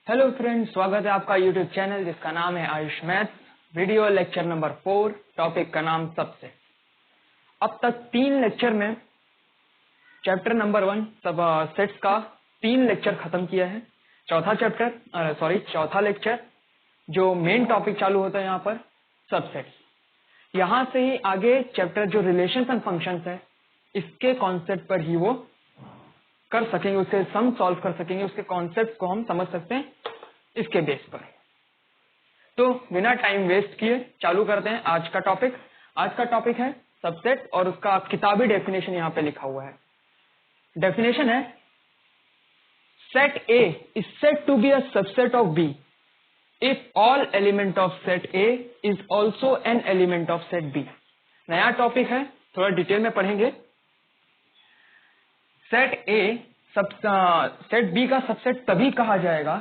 Hello friends, स्वागत है आपका यूट्यूब चैनल जिसका नाम है Ayush maths. Video lecture number 4, topic का नाम सबसे। अब तक 3 लेक्चर में चैप्टर नंबर 1 सब सेट्स का 3 लेक्चर खत्म किया है। चौथा लेक्चर जो मेन टॉपिक चालू होता है यहाँ पर सबसेट्स। यहाँ से ही आगे चैप्टर जो रिलेशंस एंड फंक्शंस है इसके कॉन्सेप्ट पर ही वो कर सकेंगे, उससे सम सॉल्व कर सकेंगे, उसके कॉन्सेप्ट को हम समझ सकते हैं इसके बेस पर। तो बिना टाइम वेस्ट किए चालू करते हैं आज का टॉपिक। आज का टॉपिक है सबसेट और उसका किताबी डेफिनेशन यहाँ पे लिखा हुआ है। डेफिनेशन है set A is said to be a subset of B if all element of set A is also an element of set B। नया टॉपिक है, थोड़ा डिटेल में पढ़ेंगे। सेट बी का सबसेट तभी कहा जाएगा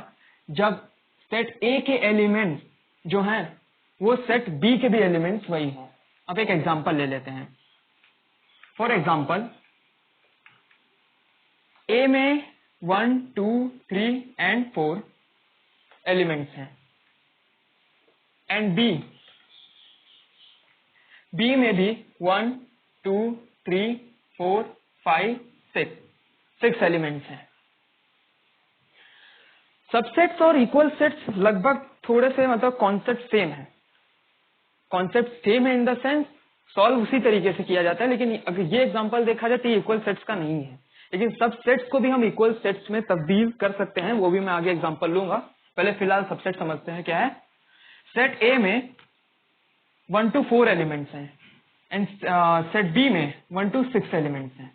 जब सेट ए के एलिमेंट जो हैं वो सेट बी के भी एलिमेंट्स वही हों। अब एक एग्जांपल ले लेते हैं। फॉर एग्जांपल ए में 1, 2, 3 एंड 4 एलिमेंट्स हैं एंड बी में भी 1, 2, 3, 4, 5, 6 एलिमेंट्स हैं। सबसेट्स और इक्वल सेट्स लगभग थोड़े से कॉन्सेप्ट सेम है। कॉन्सेप्ट सेम है इन द सेंस सॉल्व उसी तरीके से किया जाता है, लेकिन अगर ये एग्जांपल देखा जाए तो ये इक्वल सेट्स का नहीं है। लेकिन सब सेट्स को भी हम इक्वल सेट्स में तब्दील कर सकते हैं, वो भी मैं आगे एग्जांपल लूंगा। पहले फिलहाल सबसेट समझते हैं क्या है। सेट ए में 1 to 4 एलिमेंट्स हैं एंड सेट बी में 1 to 6 एलिमेंट्स हैं।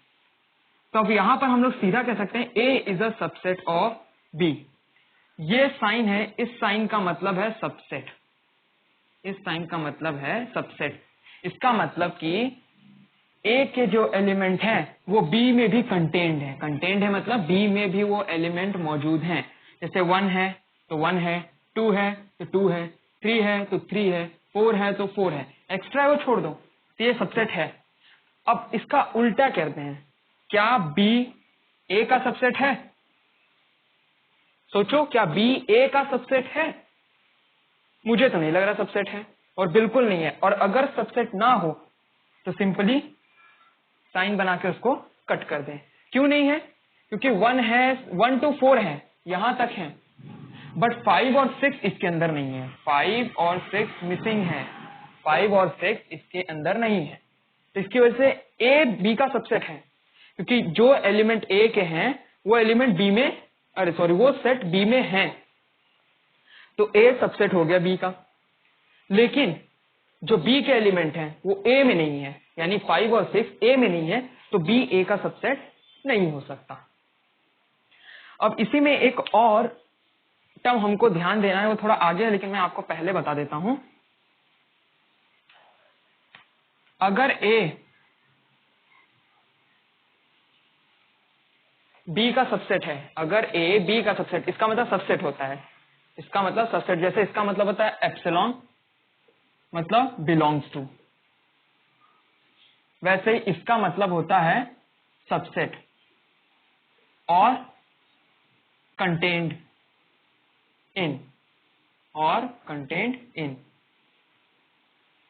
तो अब यहां पर हम लोग सीधा कह सकते हैं A is a subset of B। ये साइन है, इस साइन का मतलब है सबसेट, इस साइन का मतलब है सबसेट। इसका मतलब कि A के जो एलिमेंट हैं वो B में भी कंटेन्ड है। कंटेन्ड है मतलब B में भी वो एलिमेंट मौजूद हैं। जैसे 1 है तो 1 है, 2 है तो 2 है, 3 है तो 3 है, 4 है तो 4 है, एक्स्ट्रा वो छोड़ दो तो ये सबसेट है। अब इसका उल्टा करते हैं, क्या B A का सबसेट है? सोचो, क्या B A का सबसेट है? मुझे तो नहीं लग रहा सबसेट है, और बिल्कुल नहीं है। और अगर सबसेट ना हो तो सिंपली साइन बना के उसको कट कर दें। क्यों नहीं है? क्योंकि 1 to 4 है, यहां तक है, बट 5 और 6 इसके अंदर नहीं है। 5 और 6 मिसिंग है, 5 और 6 इसके अंदर नहीं है। तो इसकी वजह से A B का सबसेट है, क्योंकि जो एलिमेंट A के हैं वो एलिमेंट B में, वो सेट B में है, तो A सबसेट हो गया B का। लेकिन जो B के एलिमेंट हैं वो A में नहीं है, यानी 5 और 6 A में नहीं है, तो B A का सबसेट नहीं हो सकता। अब इसी में एक और टर्म हमको ध्यान देना है, वो थोड़ा आगे है लेकिन मैं आपको पहले बता देता हूं। अगर A B का सबसेट है, अगर A B का सबसेट, इसका मतलब सबसेट होता है, इसका मतलब सबसेट, जैसे इसका मतलब होता है एप्सिलॉन मतलब बिलोंग्स टू, वैसे ही इसका मतलब होता है सबसेट और कंटेन्ड इन, और कंटेन्ड इन,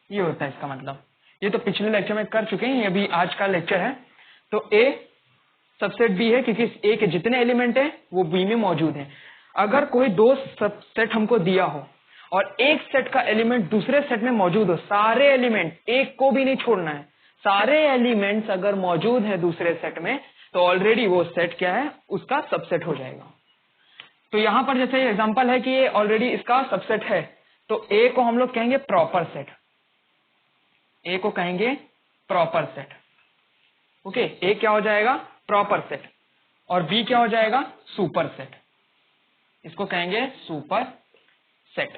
ये होता है इसका मतलब। ये तो पिछले लेक्चर में कर चुके हैं, ये अभी आज का लेक्चर है। तो A सबसेट B है क्योंकि A के जितने एलिमेंट हैं वो B में मौजूद हैं। अगर कोई 2 सबसेट हमको दिया हो और एक सेट का एलिमेंट दूसरे सेट में मौजूद हो, सारे एलिमेंट, एक को भी नहीं छोड़ना है, सारे एलिमेंट्स अगर मौजूद है दूसरे सेट में, तो ऑलरेडी वो सेट क्या है, उसका सबसेट हो जाएगा। तो यहां पर जैसे एग्जांपल है कि ये ऑलरेडी इसका सबसेट है, तो A को हम लोग कहेंगे प्रॉपर सेट, A को कहेंगे प्रॉपर सेट। ओके, A क्या हो जाएगा? प्रॉपर सेट, और B क्या हो जाएगा? Super set. इसको कहेंगे सुपर सेट,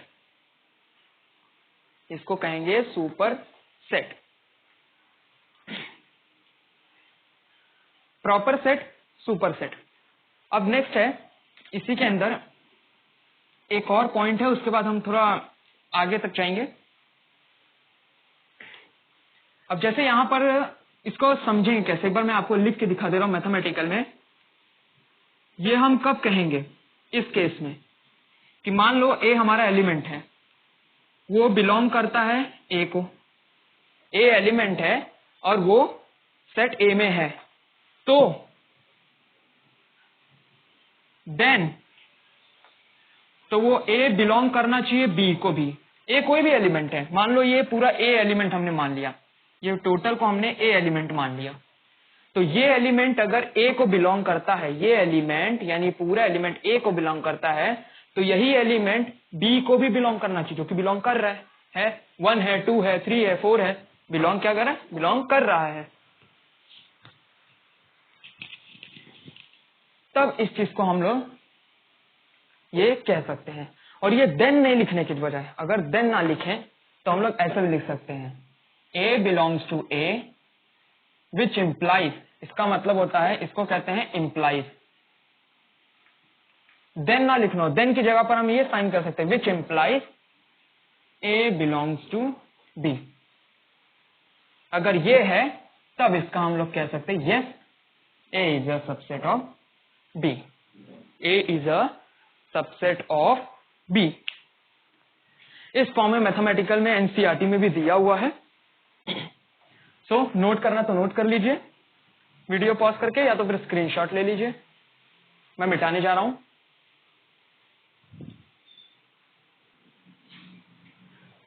इसको कहेंगे super set. Proper set, super set. अब नेक्स्ट है, इसी के अंदर एक और पॉइंट है, उसके बाद हम थोड़ा आगे तक जाएंगे। अब जैसे यहां पर इसको समझेंगे कैसे, एक बार मैं आपको लिख के दिखा दे रहा हूं मैथमेटिकल में। ये हम कब कहेंगे? इस केस में कि मान लो ए हमारा एलिमेंट है, वो बिलोंग करता है ए को, ए एलिमेंट है और वो सेट ए में है, तो देन तो वो ए बिलोंग करना चाहिए बी को भी। ए कोई भी एलिमेंट है, मान लो ये पूरा ए एलिमेंट हमने मान लिया, ये टोटल को हमने ए एलिमेंट मान लिया, तो ये एलिमेंट अगर ए को बिलोंग करता है, ये एलिमेंट यानी पूरा एलिमेंट ए को बिलोंग करता है, तो यही एलिमेंट बी को भी बिलोंग करना चाहिए, जो कि बिलोंग कर रहा है 1 है 2 है 3 है 4 है, बिलोंग क्या कर रहा है, बिलोंग कर रहा है। तब इस चीज को हम लोग ये कह सकते हैं। और ये देन नहीं लिखने की बजाय, अगर देन ना लिखें तो हम लोग ऐसा भी लिख सकते हैं, A belongs to A which implies, इसका मतलब होता है, इसको कहते हैं इम्प्लाइज। देन ना लिखना, देन की जगह पर हम ये साइन कर सकते हैं, which implies A belongs to B. अगर ये है तब इसका हम लोग कह सकते हैं yes A is a subset of B, A is a subset of B. इस फॉर्म में मैथमेटिकल में एनसीईआरटी में भी दिया हुआ है। सो नोट करना तो नोट कर लीजिए वीडियो पॉज करके, या तो फिर स्क्रीनशॉट ले लीजिए, मैं मिटाने जा रहा हूं।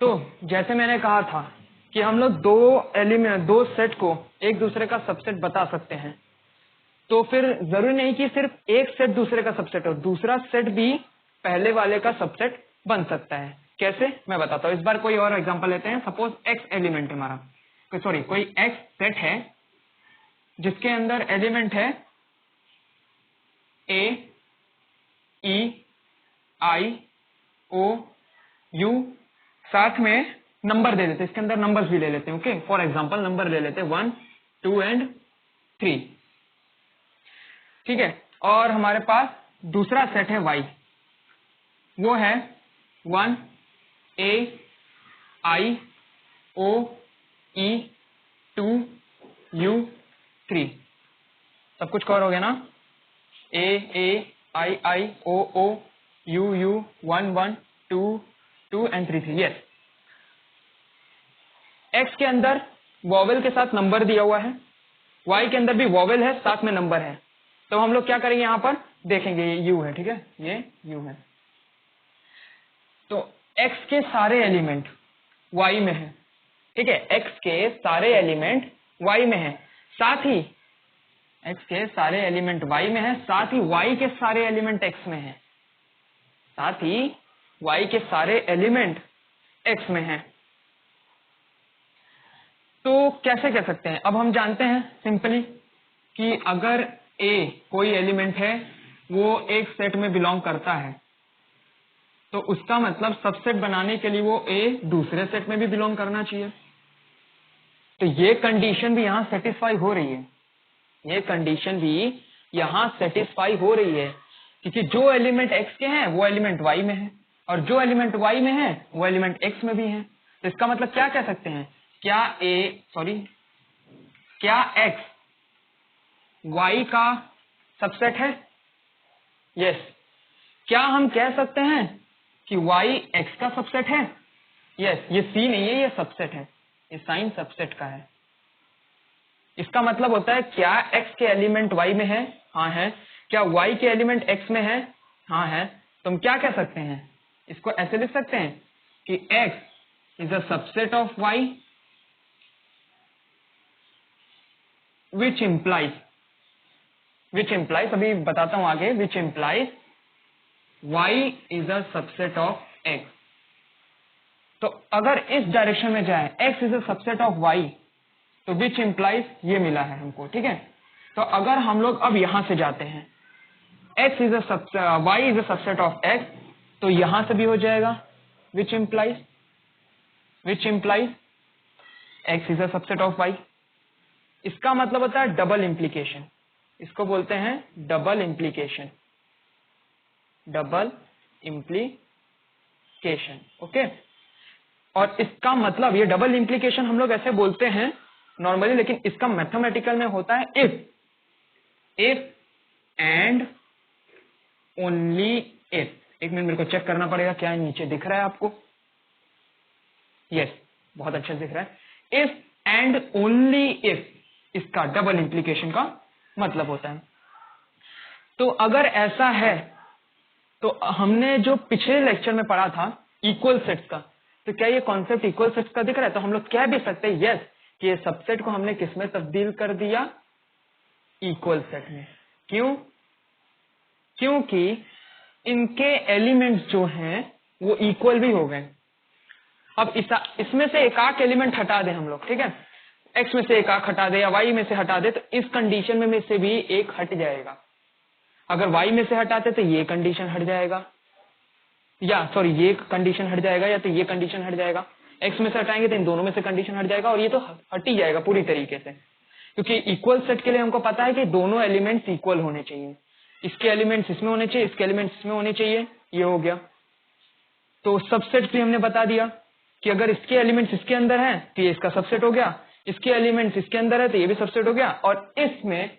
तो जैसे मैंने कहा था कि हम लोग दो सेट को एक दूसरे का सबसेट बता सकते हैं, तो फिर जरूरी नहीं कि सिर्फ एक सेट दूसरे का सबसेट हो, दूसरा सेट भी पहले वाले का सबसेट बन सकता है। कैसे, मैं बताता हूं। इस बार कोई और एग्जांपल लेते हैं। सपोज एक्स एलिमेंट है हमारा, कोई एक्स सेट है जिसके अंदर एलिमेंट है ए ई आई ओ यू, साथ में नंबर दे देते हैं, इसके अंदर नंबर्स भी ले लेते हैं। ओके, फॉर एग्जांपल नंबर ले लेते हैं 1 2 एंड 3, ठीक है। और हमारे पास दूसरा सेट है y, वो है 1 a i o e 2 u 3, सब कुछ कवर हो गया ना, a i i o o u u 1 1 2 2 and 3 3। Yes, x के अंदर वॉवेल के साथ नंबर दिया हुआ है, y के अंदर भी वॉवेल है साथ में नंबर है, तो हम लोग क्या करेंगे, यहां पर देखेंगे ये u है, ठीक है, ये u है। तो x के सारे एलिमेंट y में है, ठीक है, x के सारे एलिमेंट y में है, साथ ही x के सारे एलिमेंट y में है, साथ ही y के सारे एलिमेंट x में है, साथ ही y के सारे एलिमेंट x में है। तो कैसे कह सकते हैं, अब हम जानते हैं सिंपली कि अगर a कोई एलिमेंट है, वो एक सेट में बिलोंग करता है, तो उसका मतलब सबसेट बनाने के लिए वो a दूसरे सेट में भी बिलोंग करना चाहिए। तो ये कंडीशन भी यहां सेटिस्फाई हो रही है, ये कंडीशन भी यहां सेटिस्फाई हो रही है, क्योंकि जो एलिमेंट x के हैं वो एलिमेंट y में है, और जो एलिमेंट y में है वो एलिमेंट x में भी है। तो इसका मतलब क्या कह सकते हैं, क्या x y का सबसेट है? यस। क्या हम कह सकते हैं कि y x का सबसेट है? यस। ये C नहीं है, ये सबसेट है, ये साइन सबसेट का है। इसका मतलब होता है क्या x के एलिमेंट y में है? हाँ है। क्या y के एलिमेंट x में है? हाँ है। तो हम क्या कह सकते हैं, इसको ऐसे लिख सकते हैं कि x is a subset of y which implies, अभी बताता हूं आगे, which implies y is a subset of x। तो अगर इस डायरेक्शन में जाए x is a subset of y, तो विच इम्प्लाइज ये मिला है हमको, ठीक है। तो अगर हम लोग अब यहां से जाते हैं y is a subset of x, तो यहां से भी हो जाएगा which implies x is a subset of y। इसका मतलब होता है डबल इंप्लीकेशन, इसको बोलते हैं डबल इंप्लीकेशन, ओके। और इसका मतलब ये डबल इंप्लीकेशन हम लोग ऐसे बोलते हैं नॉर्मली, लेकिन इसका मैथमेटिकल में होता है इफ एंड ओनली इफ। एक मिनट मेरे को चेक करना पड़ेगा क्या है नीचे दिख रहा है आपको। यस, बहुत अच्छा दिख रहा है। इफ एंड ओनली इफ, इसका डबल इंप्लीकेशन का मतलब होता है। तो अगर ऐसा है तो हमने जो पिछले लेक्चर में पढ़ा था इक्वल सेट्स का, तो क्या ये कॉन्सेप्ट इक्वल सेट्स का दिख रहा है? तो हम लोग कह भी सकते हैं यस कि ये सबसेट को हमने किस में तब्दील कर दिया, इक्वल सेट में। क्यों? क्योंकि इनके एलिमेंट्स जो हैं वो इक्वल भी हो गए। अब इसमें से एक आख एलिमेंट हटा दें हम लोग, ठीक है, एक्स में से एक आख हटा दे या वाई में से हटा दे, तो इस कंडीशन में से भी एक हट जाएगा। अगर वाई में से हटाते तो ये कंडीशन हट जाएगा, या सॉरी ये कंडीशन हट जाएगा, या तो ये कंडीशन हट जाएगा। एक्स में से हटाएंगे तो इन दोनों में से कंडीशन हट जाएगा, और ये तो हट ही जाएगा पूरी तरीके से, क्योंकि इक्वल सेट के लिए हमको पता है कि दोनों एलिमेंट्स इक्वल होने चाहिए। इसके एलिमेंट्स इसमें होने चाहिए, इसके एलिमेंट्स इसमें होने चाहिए, ये हो गया। तो सबसेट भी हमने बता दिया कि अगर इसके एलिमेंट्स इसके अंदर हैं तो ये इसका सबसेट हो गया, इसके एलिमेंट्स इसके अंदर है तो ये भी सबसेट हो गया, और इसमें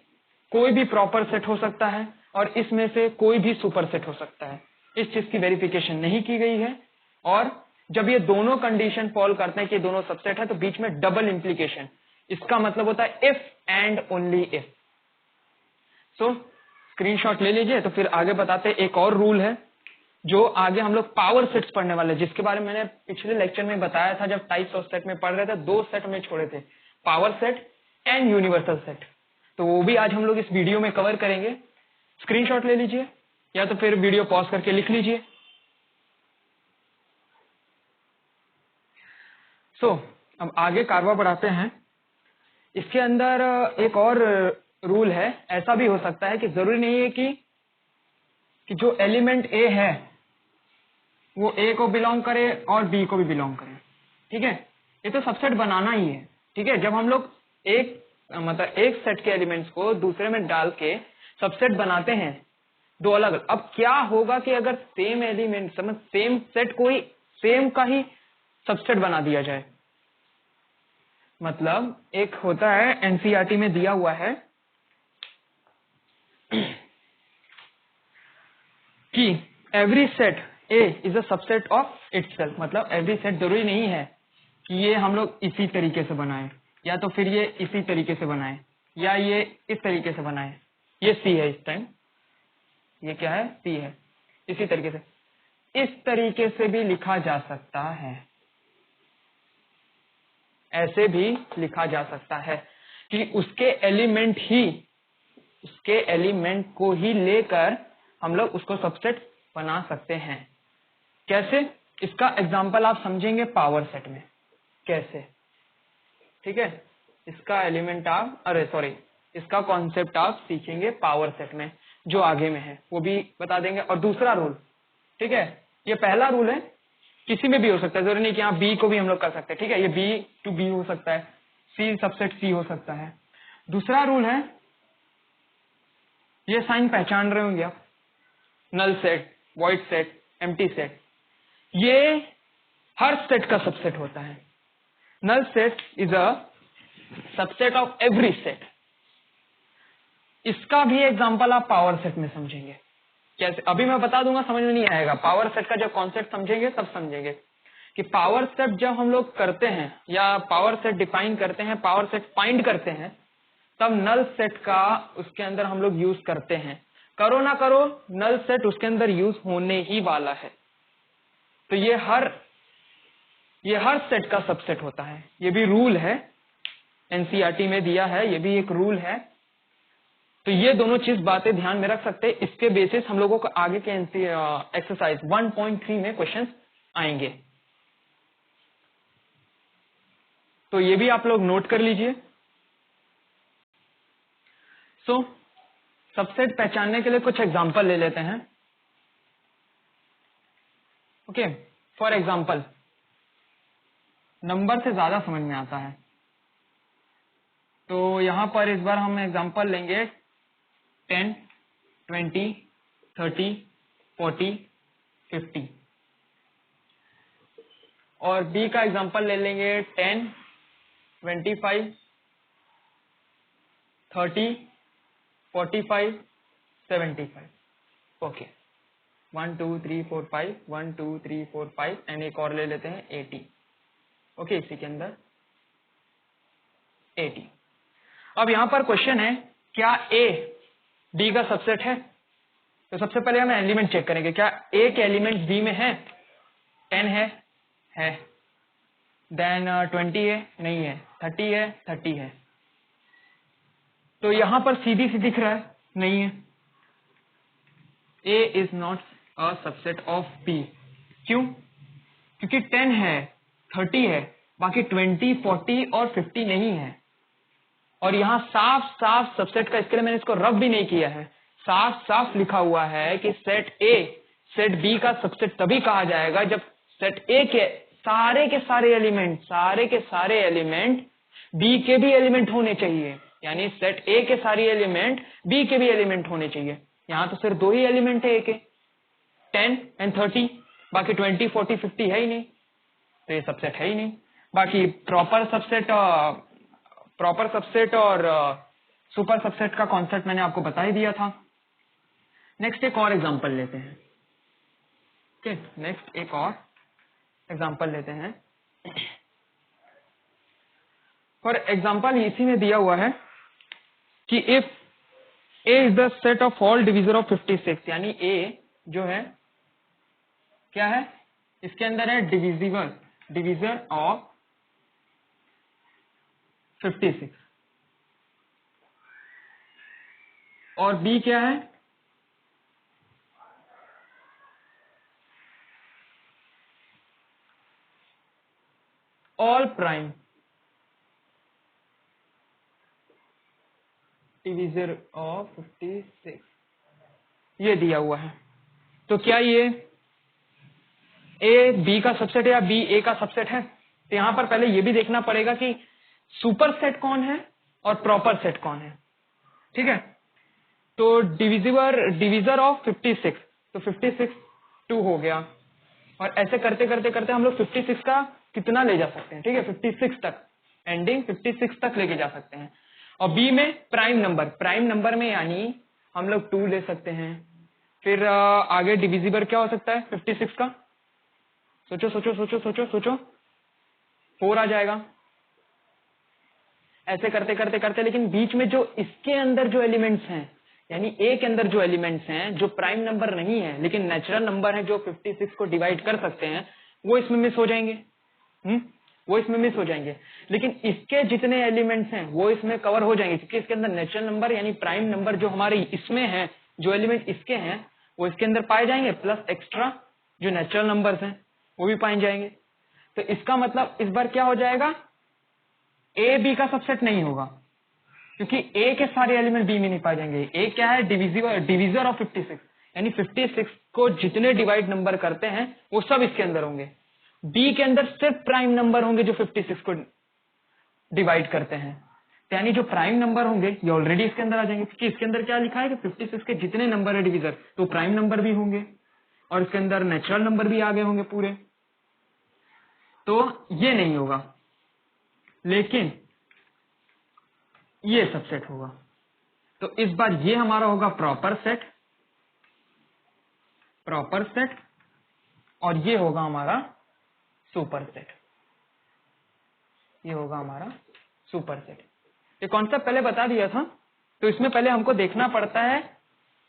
कोई भी प्रॉपर सेट हो सकता है और इसमें से कोई भी सुपर सेट हो सकता है। इस चीज की वेरिफिकेशन नहीं की गई है, और जब ये दोनों कंडीशन फॉल करते हैं कि दोनों सबसेट है तो बीच में डबल इंप्लीकेशन, इसका मतलब होता है if and only if. So screenshot ले लीजिए। तो फिर आगे बताते हैं, एक और रूल है जो आगे हम लोग पावर सेट्स पढ़ने वाले हैं, जिसके बारे में मैंने पिछले लेक्चर में बताया था जब टाइप्स ऑफ सेट में पढ़ रहे थे। दो सेट में छोड़े थे, power set and universal set, तो वो भी आज हम लोग इस वीडियो में कवर करेंगे। स्क्रीनशॉट ले लीजिए या तो फिर वीडियो पॉज करके लिख लीजिए। अब आगे कारवा बढ़ाते हैं। इसके अंदर एक और रूल है। ऐसा भी हो सकता है कि जरूरी नहीं है कि जो एलिमेंट ए है वो ए को बिलोंग करे और बी को भी बिलोंग करे, ठीक है। ये तो सबसेट बनाना ही है, ठीक है। जब हम लोग एक सेट के एलिमेंट्स को दूसरे में डाल के सबसेट बनाते हैं, दो अलग अलग, अब क्या होगा कि अगर सेम एलिमेंट सेम सेट कोई सेम का ही सबसेट बना दिया जाए, मतलब एक होता है एनसीईआरटी में दिया हुआ है कि every set A is a subset of itself, मतलब एवरी सेट जरूरी नहीं है कि ये हम लोग इसी तरीके से बनाएं, या तो फिर ये इसी तरीके से बनाएं, या ये इस तरीके से बनाएं। ये सी है इस टाइम, ये क्या है, सी है। इसी तरीके से, इस तरीके से भी लिखा जा सकता है, ऐसे भी लिखा जा सकता है कि उसके एलिमेंट को ही लेकर हम लोग उसको सबसेट बना सकते हैं। कैसे? इसका एग्जांपल आप समझेंगे पावर सेट में कैसे, ठीक है। इसका एलिमेंट आप इसका कॉन्सेप्ट आप सीखेंगे पावर सेट में, जो आगे में है वो भी बता देंगे। और दूसरा रूल, ठीक है, ये पहला रूल है, किसी में भी हो सकता है, जरूरी नहीं कि यहाँ बी को भी हम लोग कर सकते हैं, ठीक है। ये बी टू बी हो सकता है, सी सबसेट सी हो सकता है। दूसरा रूल है, ये साइन पहचान रहे होंगे आप, null set, void set, empty set, ये हर सेट का सबसेट होता है। Null set is a subset of every set. इसका भी एग्जांपल आप पावर सेट में समझेंगे। कैसे? अभी मैं बता दूंगा, समझ में नहीं आएगा। पावर सेट का जब कॉन्सेप्ट समझेंगे तब समझेंगे कि पावर सेट जब हम लोग करते हैं या पावर सेट डिफाइन करते हैं, पावर सेट फाइंड करते हैं, तब नल सेट का उसके अंदर हम लोग यूज करते हैं। करो ना करो, नल सेट उसके अंदर यूज होने ही वाला है। तो ये हर सेट का सबसेट होता है। ये भी रूल है, एनसीईआरटी में दिया है, ये भी एक रूल है। तो ये दोनों चीज बातें ध्यान में रख सकते हैं। इसके बेसिस हम लोगों को आगे के एक्सरसाइज 1.3 में क्वेश्चंस आएंगे, तो ये भी आप लोग नोट कर लीजिए। सबसेट पहचानने के लिए कुछ एग्जांपल ले लेते हैं। ओके, फॉर एग्जांपल, नंबर से ज्यादा समझ में आता है, तो यहां पर इस बार हम एग्जांपल लेंगे 10, 20, 30, 40, 50, और बी का एग्जांपल ले लेंगे 10, 25, 30, 45, 75। ओके, 1 2 3 4 5 1 2 3 4 5 एंड एक और ले लेते हैं 80। ओके, इसी के अंदर 80। अब यहां पर क्वेश्चन है क्या ए बी का सबसेट है? तो सबसे पहले हम एलिमेंट चेक करेंगे, क्या ए के एलिमेंट बी में है? 10 है। देन 20 है, नहीं है। 30 है, 30 है। तो यहां पर सीधी सी दिख रहा है, नहीं है। A is not a subset of B. क्यों? क्योंकि 10 है, 30 है, बाकी 20, 40 और 50 नहीं है। और यहां साफ साफ सबसेट का, इसके लिए मैंने इसको रफ भी नहीं किया है, साफ साफ लिखा हुआ है कि सेट ए सेट बी का सबसेट तभी कहा जाएगा जब सेट ए के सारे एलिमेंट बी के भी एलिमेंट होने चाहिए। यानी सेट ए के सारे एलिमेंट बी के भी एलिमेंट होने चाहिए। यहां तो सिर्फ 2 ही एलिमेंट है ए के, 10 एंड 30, बाकी 20, 40, 50 है ही नहीं, तो ये सबसेट है ही नहीं। बाकी प्रॉपर सबसेट और सुपर सबसेट का कॉन्सेप्ट मैंने आपको बता ही दिया था। नेक्स्ट एक और एग्जांपल लेते हैं। ओके, नेक्स्ट एक और एग्जांपल लेते हैं। फॉर एग्जांपल इसी में दिया हुआ है कि if A is the set of all divisor of 56, यानी ए जो है क्या है, इसके अंदर है डिविजर ऑफ 56, और बी क्या है, ऑल प्राइम डिविजर ऑफ 56, ये दिया हुआ है। तो क्या ये ए बी का सबसेट है या बी ए का सबसेट है? तो यहां पर पहले ये भी देखना पड़ेगा कि सुपर सेट कौन है और प्रॉपर सेट कौन है। ठीक है, तो डिविजर ऑफ 56, तो 56 2 हो गया, और ऐसे करते करते करते हम लोग 56 का कितना ले जा सकते हैं, ठीक है, 56 तक, एंडिंग 56 तक लेके जा सकते हैं। और बी में प्राइम नंबर में यानी हम लोग 2 ले सकते हैं। फिर आगे डिविजिबल क्या हो सकता है 56 का? सोचो सोचो सोचो सोचो सोचो, 4 आ जाएगा। ऐसे करते करते करते, लेकिन बीच में जो इसके अंदर जो एलिमेंट्स हैं, यानी ए के अंदर जो एलिमेंट्स हैं जो प्राइम नंबर नहीं है लेकिन नेचुरल नंबर है, जो 56 को डिवाइड कर सकते हैं, वो इसमें मिस हो जाएंगे। वो इसमें मिस हो जाएंगे, लेकिन इसके जितने एलिमेंट्स हैं वो इसमें कवर हो जाएंगे, क्योंकि इसके अंदर नेचुरल नंबर यानी प्राइम नंबर जो हमारे इसमें है, जो एलिमेंट इसके हैं वो इसके अंदर पाए जाएंगे, प्लस एक्स्ट्रा जो नेचुरल नंबर्स हैं वो भी पाए जाएंगे। तो इसका मतलब इस बार क्या हो जाएगा, ए बी का सबसेट नहीं होगा, क्योंकि ए के सारे एलिमेंट बी में नहीं पाए जाएंगे। ए क्या है, डिविजर ऑफ 56, यानी 56 को जितने डिवाइड नंबर करते हैं वो सब इसके अंदर होंगे। बी के अंदर सिर्फ प्राइम नंबर होंगे जो 56 को डिवाइड करते हैं, यानी जो प्राइम नंबर होंगे ये ऑलरेडी इसके अंदर आ जाएंगे, क्योंकि इसके अंदर क्या लिखा है कि 56 के जितने नंबर है डिविजर, तो प्राइम नंबर भी होंगे और इसके अंदर नेचुरल नंबर भी आगे होंगे पूरे। तो ये नहीं होगा, लेकिन ये सबसेट होगा। तो इस बार ये हमारा होगा प्रॉपर सेट, और ये होगा हमारा सुपर सेट। ये होगा हमारा सुपर सेट। ये कॉन्सेप्ट पहले बता दिया था, तो इसमें पहले हमको देखना पड़ता है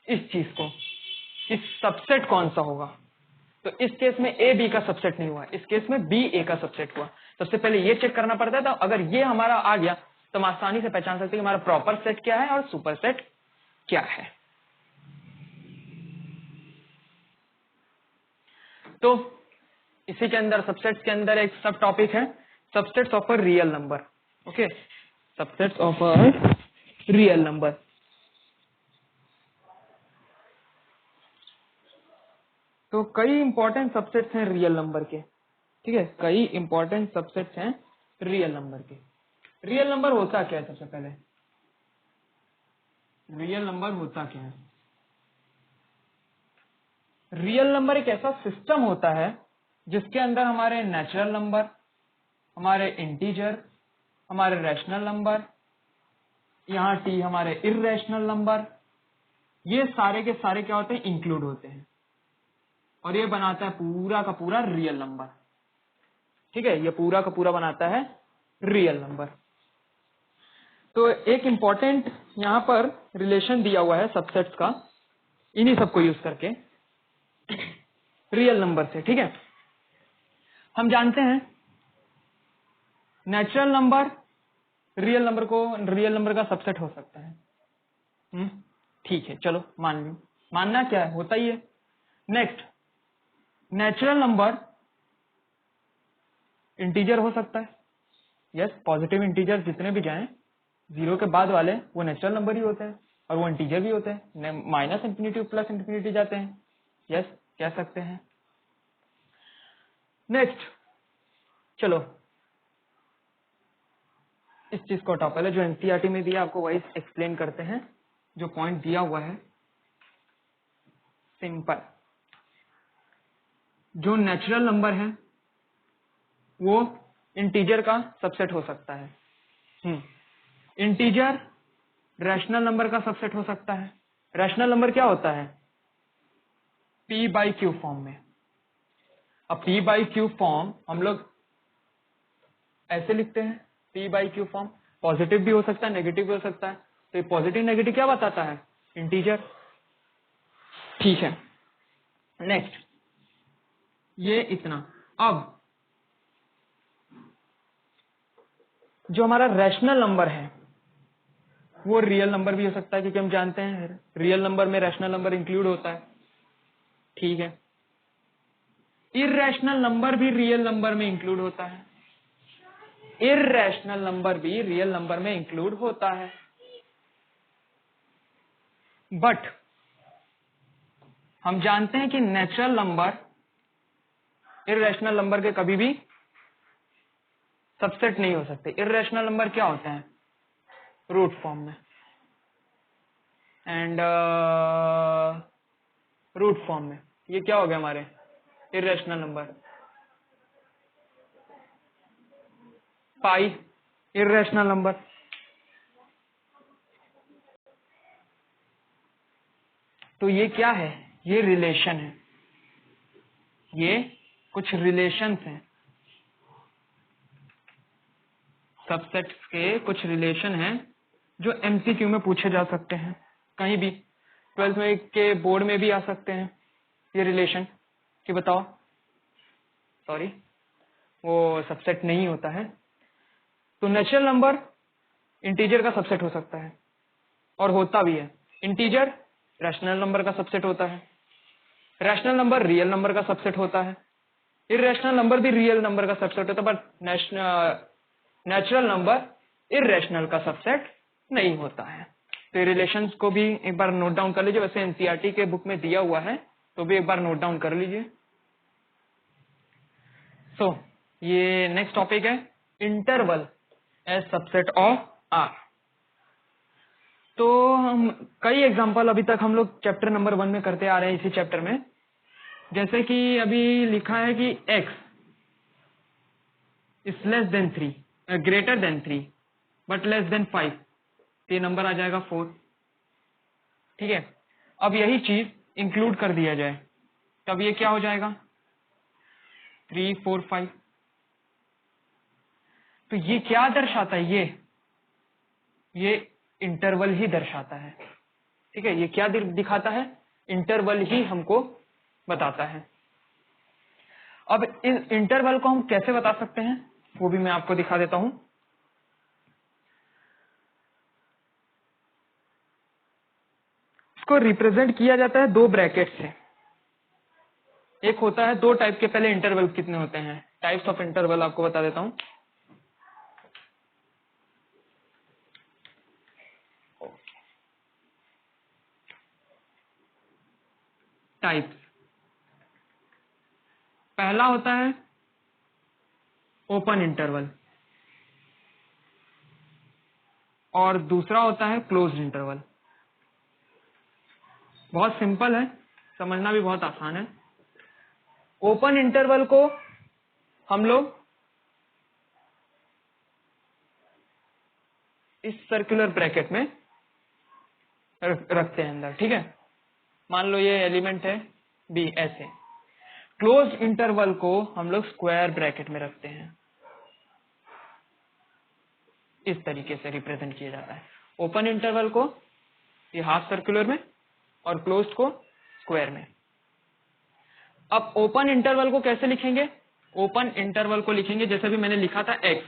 इस चीज को कि सबसेट कौन सा होगा। तो इस केस में ए बी का सबसेट नहीं हुआ, इस केस में बी ए का सबसेट हुआ। सबसे पहले ये चेक करना पड़ता है, तो अगर ये हमारा आ गया तो हम आसानी से पहचान सकते हैं कि हमारा प्रॉपर सेट क्या है और सुपर सेट क्या है। तो इसी के अंदर सबसेट्स के अंदर एक सब टॉपिक है subsets of a real number. Okay, subsets of a real number. तो कई इंपॉर्टेंट सबसेट्स हैं रियल नंबर के, ठीक है, कई इंपॉर्टेंट सबसेट्स हैं रियल नंबर के। रियल नंबर होता क्या है? सबसे पहले रियल नंबर होता क्या है? रियल नंबर एक ऐसा सिस्टम होता है जिसके अंदर हमारे नेचुरल नंबर, हमारे इंटीजर, हमारे रैशनल नंबर, यहाँ टी हमारे इररेशनल नंबर, ये सारे के सारे क्या होते हैं, इंक्लूड होते हैं। और ये बनाता है पूरा का पूरा रियल नंबर। ठीक है, ये पूरा का पूरा बनाता है रियल नंबर। तो एक इंपॉर्टेंट यहाँ पर रिलेशन दिया हुआ है सबसेट्स का, इन्हीं सबको यूज करके रियल नंबर से। ठीक है, हम जानते हैं नेचुरल नंबर रियल नंबर का सबसेट हो सकता है। ठीक है, चलो मान लो, मानना क्या है, होता ही है। नेक्स्ट, नेचुरल नंबर इंटीजर हो सकता है। यस, पॉजिटिव इंटीजर जितने भी जाएं 0 के बाद वाले वो नेचुरल नंबर ही होते हैं, और वो इंटीजर भी होते हैं, माइनस इंफिनिटी प्लस इंफिनिटी जाते हैं। यस, कह सकते हैं। नेक्स्ट, चलो इस चीज को हटाओ, पहले जो एनसीईआरटी में दिया आपको वही एक्सप्लेन करते हैं। जो पॉइंट दिया हुआ है सिंपल, जो नेचुरल नंबर है वो इंटीजर का सबसेट हो सकता है। इंटीजर रैशनल नंबर का सबसेट हो सकता है। रैशनल नंबर क्या होता है? पी बाई क्यू फॉर्म में। अब पी बाई क्यू फॉर्म हम लोग ऐसे लिखते हैं, P by Q form positive भी हो सकता है, नेगेटिव भी हो सकता है। तो ये पॉजिटिव नेगेटिव क्या बताता है? इंटीजर। ठीक है, नेक्स्ट, ये इतना। अब जो हमारा रैशनल नंबर है वो रियल नंबर भी हो सकता है, क्योंकि हम जानते हैं रियल नंबर में रैशनल नंबर इंक्लूड होता है। ठीक है, इररेशनल नंबर भी रियल नंबर में इंक्लूड होता है। इररेशनल नंबर भी रियल नंबर में इंक्लूड होता है। बट हम जानते हैं कि नेचुरल नंबर इररेशनल नंबर के कभी भी सबसेट नहीं हो सकते। इररेशनल नंबर क्या होते हैं? रूट फॉर्म में, एंड रूट फॉर्म में। ये क्या हो गया हमारे इररेशनल नंबर? पाई इररेशनल नंबर। तो ये क्या है? ये रिलेशन है, ये कुछ रिलेशंस हैं, सबसेट्स के कुछ रिलेशन हैं जो एमसीक्यू में पूछे जा सकते हैं, कहीं भी 12th में के बोर्ड में भी आ सकते हैं ये रिलेशन कि बताओ, सॉरी वो सबसेट नहीं होता है। तो नेचुरल नंबर इंटीजर का सबसेट हो सकता है, और होता भी है। इंटीजर रैशनल नंबर का सबसेट होता है, रैशनल नंबर रियल नंबर का सबसेट होता है, इररेशनल नंबर भी रियल नंबर का सबसेट होता है, बट नेचुरल नंबर इररेशनल का सबसेट नहीं होता है। तो रिलेशंस को भी एक बार नोट डाउन कर लीजिए, वैसे एनसीईआरटी के बुक में दिया हुआ है तो भी एक बार नोट डाउन कर लीजिए। सो ये नेक्स्ट टॉपिक है interval as subset of R. तो हम कई एग्जांपल अभी तक हम लोग चैप्टर नंबर 1 में करते आ रहे हैं, इसी चैप्टर में। जैसे कि अभी लिखा है कि x is less than 3, greater than 3 but less then 5, ये नंबर आ जाएगा 4। ठीक है, अब यही चीज इंक्लूड कर दिया जाए तब ये क्या हो जाएगा? 3, 4, 5। तो ये क्या दर्शाता है? ये इंटरवल ही दर्शाता है। ठीक है, ये क्या दिखाता है? इंटरवल ही हमको बताता है। अब इस इंटरवल को हम कैसे बता सकते हैं वो भी मैं आपको दिखा देता हूं। इसको रिप्रेजेंट किया जाता है 2 ब्रैकेट से। एक होता है 2 टाइप के, पहले इंटरवल कितने होते हैं, टाइप्स ऑफ इंटरवल आपको बता देता हूं। टाइप्स, पहला होता है ओपन इंटरवल और दूसरा होता है क्लोज्ड इंटरवल। बहुत सिंपल है, समझना भी बहुत आसान है। ओपन इंटरवल को हम लोग इस सर्कुलर ब्रैकेट में रखते हैं अंदर। ठीक है, मान लो ये एलिमेंट है बी, ऐसे क्लोज इंटरवल को हम लोग स्क्वायर ब्रैकेट में रखते हैं, इस तरीके से रिप्रेजेंट किया जाता है। ओपन इंटरवल को ये हाफ सर्कुलर में और क्लोज्ड को स्क्वायर में। अब ओपन इंटरवल को कैसे लिखेंगे? ओपन इंटरवल को लिखेंगे जैसे भी मैंने लिखा था x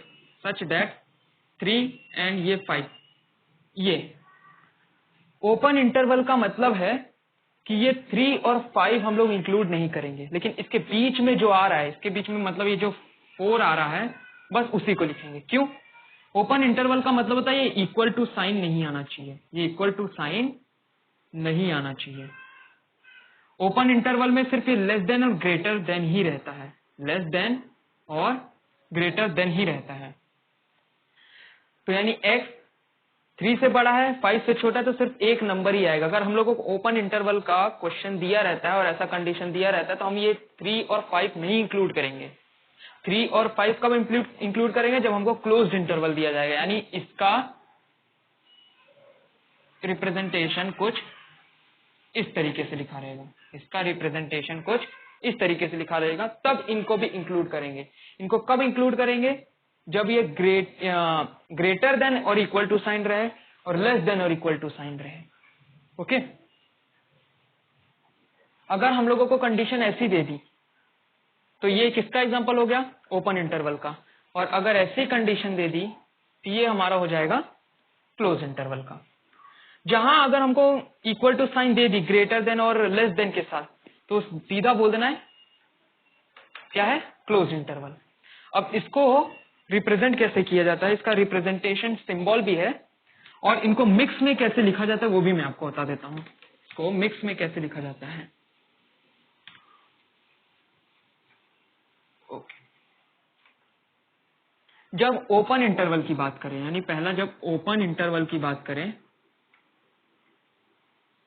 सच दैट 3 एंड ये 5। ये ओपन इंटरवल का मतलब है कि ये 3 और 5 हम लोग इंक्लूड नहीं करेंगे, लेकिन इसके बीच में जो आ रहा है, इसके बीच में मतलब ये जो 4 आ रहा है, बस उसी को लिखेंगे। क्यों? ओपन इंटरवल का मतलब होता है ये इक्वल टू साइन नहीं आना चाहिए, ये इक्वल टू साइन नहीं आना चाहिए। ओपन इंटरवल में सिर्फ ये लेस देन और ग्रेटर देन ही रहता है, लेस देन और ग्रेटर देन ही रहता है। तो यानी x 3 से बड़ा है, 5 से छोटा है, तो सिर्फ एक नंबर ही आएगा। अगर हम लोगों को ओपन इंटरवल का क्वेश्चन दिया रहता है और ऐसा कंडीशन दिया रहता है तो हम ये 3 और 5 नहीं इंक्लूड करेंगे। 3 और 5 कब इंक्लूड करेंगे? जब हमको क्लोज्ड इंटरवल दिया जाएगा, यानी इसका रिप्रेजेंटेशन कुछ इस तरीके से लिखा रहेगा, इसका रिप्रेजेंटेशन कुछ इस तरीके से लिखा रहेगा, तब इनको भी इंक्लूड करेंगे। इनको कब इंक्लूड करेंगे? जब ये ग्रेटर देन और इक्वल टू साइन रहे और लेस देन और इक्वल टू साइन रहे। ओके, अगर हम लोगों को कंडीशन ऐसी दे दी तो ये किसका एग्जांपल हो गया? ओपन इंटरवल का। और अगर ऐसी कंडीशन दे दी तो ये हमारा हो जाएगा क्लोज इंटरवल का। जहां अगर हमको इक्वल टू साइन दे दी ग्रेटर देन और लेस देन के साथ, तो सीधा बोल देना है क्या है? Close interval. अब इसको रिप्रेजेंट कैसे किया जाता है, इसका रिप्रेजेंटेशन सिंबल भी है, और इनको मिक्स में कैसे लिखा जाता है वो भी मैं आपको बता देता हूं। इसको मिक्स में कैसे लिखा जाता है। ओके, जब ओपन इंटरवल की बात करें, यानी पहला जब ओपन इंटरवल की बात करें,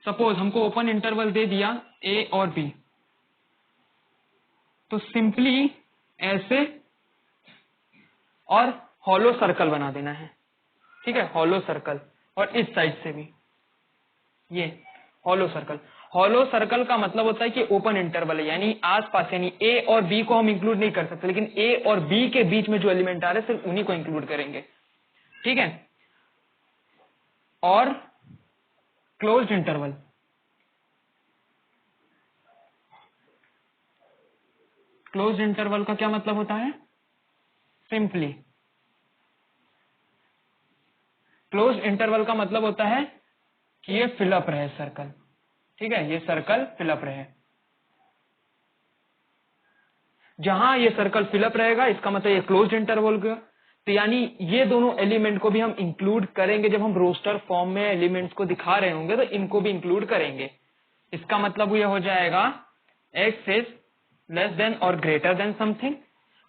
सपोज हमको ओपन इंटरवल दे दिया a और b, तो सिंपली ऐसे और हॉलो सर्कल बना देना है। ठीक है, हॉलो सर्कल, और इस साइड से भी ये हॉलो सर्कल। हॉलो सर्कल का मतलब होता है कि ओपन इंटरवल है, यानी आसपास, यानी ए और बी को हम इंक्लूड नहीं कर सकते, लेकिन ए और बी के बीच में जो एलिमेंट आ रहे हैं सिर्फ उन्हीं को इंक्लूड करेंगे। ठीक है, और क्लोज्ड इंटरवल, क्लोज्ड इंटरवल का क्या मतलब होता है? सिंपली क्लोज्ड इंटरवल का मतलब होता है कि ये फिलअप रहे सर्कल। ठीक है, ये सर्कल फिलअप रहे। जहां ये सर्कल फिलअप रहेगा इसका मतलब ये क्लोज्ड इंटरवल का। तो यानी ये दोनों एलिमेंट को भी हम इंक्लूड करेंगे। जब हम रोस्टर फॉर्म में एलिमेंट्स को दिखा रहे होंगे तो इनको भी इंक्लूड करेंगे। इसका मतलब ये हो जाएगा x इज लेस देन और ग्रेटर देन समथिंग,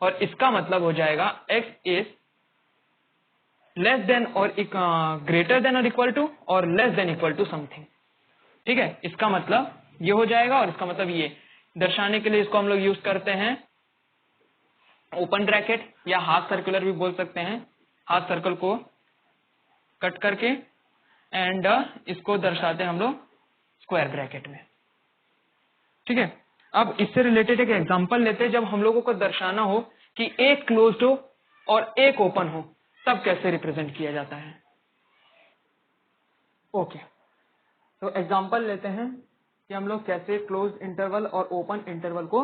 और इसका मतलब हो जाएगा x इज लेस देन और ग्रेटर देन और इक्वल टू, और less than equal to something. ठीक है, इसका मतलब ये हो जाएगा, और इसका मतलब ये दर्शाने के लिए इसको हम लोग यूज करते हैं ओपन ब्रैकेट, या हाफ सर्कुलर भी बोल सकते हैं। हाफ सर्कल को कट करके एंड इसको दर्शाते हैं हम लोग स्क्वायर ब्रैकेट में। ठीक है, अब इससे रिलेटेड एक एग्जांपल लेते हैं। जब हम लोगों को दर्शाना हो कि एक क्लोज्ड हो और एक ओपन हो, तब कैसे रिप्रेजेंट किया जाता है। ओके, तो एग्जांपल लेते हैं कि हम लोग कैसे क्लोज्ड इंटरवल और ओपन इंटरवल को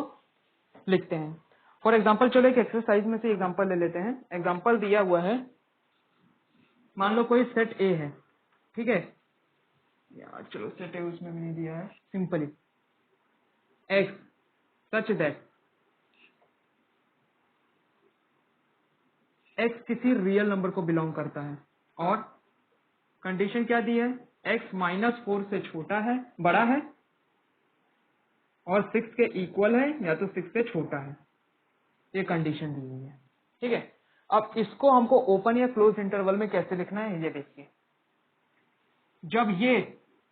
लिखते हैं। फॉर एग्जांपल चलो एक एक्सरसाइज में से एग्जांपल ले लेते हैं। एग्जांपल दिया हुआ है, मान लो कोई सेट ए है। ठीक है यार, चलो सेट ए उसमें भी नहीं दिया है। Simply x such that x किसी रियल नंबर को बिलोंग करता है, और कंडीशन क्या दी है? एक्स -4 से छोटा है, बड़ा है, और 6 के इक्वल है, या तो 6 से छोटा है। ये कंडीशन दी हुई है। ठीक है, अब इसको हमको ओपन या क्लोज इंटरवल में कैसे लिखना है ये देखिए। जब ये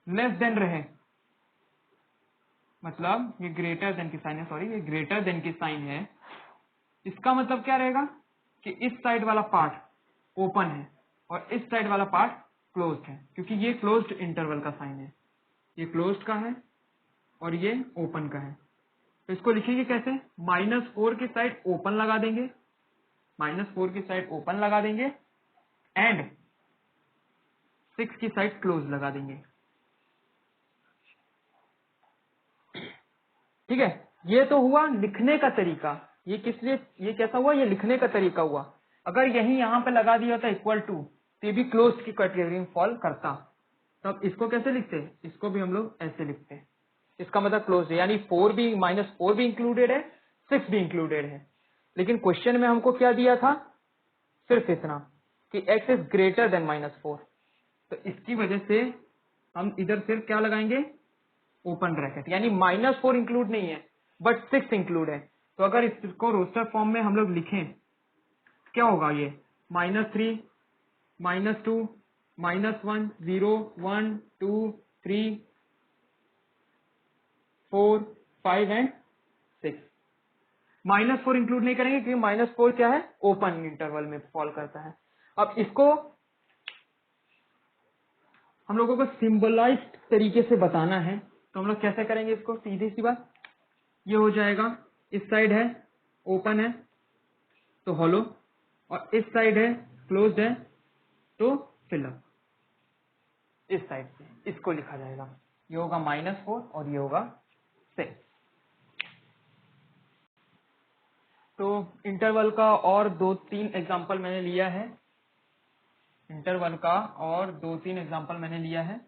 लेस देन रहे, मतलब ये ग्रेटर देन की साइन है, सॉरी ये ग्रेटर देन की साइन है, इसका मतलब क्या रहेगा कि इस साइड वाला पार्ट ओपन है और इस साइड वाला पार्ट क्लोज्ड है, क्योंकि ये क्लोज्ड इंटरवल का साइन है। ये क्लोज्ड का है और ये ओपन का है। तो इसको लिखेंगे कैसे, -4 की साइड ओपन लगा देंगे, -4 की साइड ओपन लगा देंगे एंड 6 की साइड क्लोज लगा देंगे। ठीक है, ये तो हुआ लिखने का तरीका। ये किस लिए, ये कैसा हुआ, ये लिखने का तरीका हुआ। अगर यही यहां पे लगा दिया होता इक्वल टू, तो ये भी क्लोज की कैटेगरी में फॉल करता। तो अब इसको कैसे लिखते हैं, इसको भी हम लोग ऐसे लिखते हैं, इसका मतलब क्लोज है, यानी 4 भी, -4 भी इंक्लूडेड है, 6 भी इंक्लूडेड है। लेकिन क्वेश्चन में हमको क्या दिया था, सिर्फ इतना कि x इज ग्रेटर देन -4। तो इसकी वजह से हम इधर सिर्फ क्या लगाएंगे, ओपन ब्रैकेट, यानी -4 इंक्लूड नहीं है बट 6 इंक्लूड है। तो अगर इसको रोस्टर फॉर्म में हम लोग लिखें, क्या होगा, ये -3, -2, -1, 0, 1, 2, 3, 4, 5 एंड 6। -4 इंक्लूड नहीं करेंगे क्योंकि -4 क्या है, ओपन इंटरवल में फॉल करता है। अब इसको हम लोगों को सिंबलाइज्ड तरीके से बताना है, तो हम लोग कैसे करेंगे इसको, सीधी सी बात, ये हो जाएगा, इस साइड है ओपन है तो हॉलो, और इस साइड है क्लोज्ड है तो फिलअप। इस साइड से इसको लिखा जाएगा, ये होगा -4 और ये होगा 6। तो इंटरवल का और 2-3 एग्जांपल मैंने लिया है, इंटरवल का और 2-3 एग्जांपल मैंने लिया है।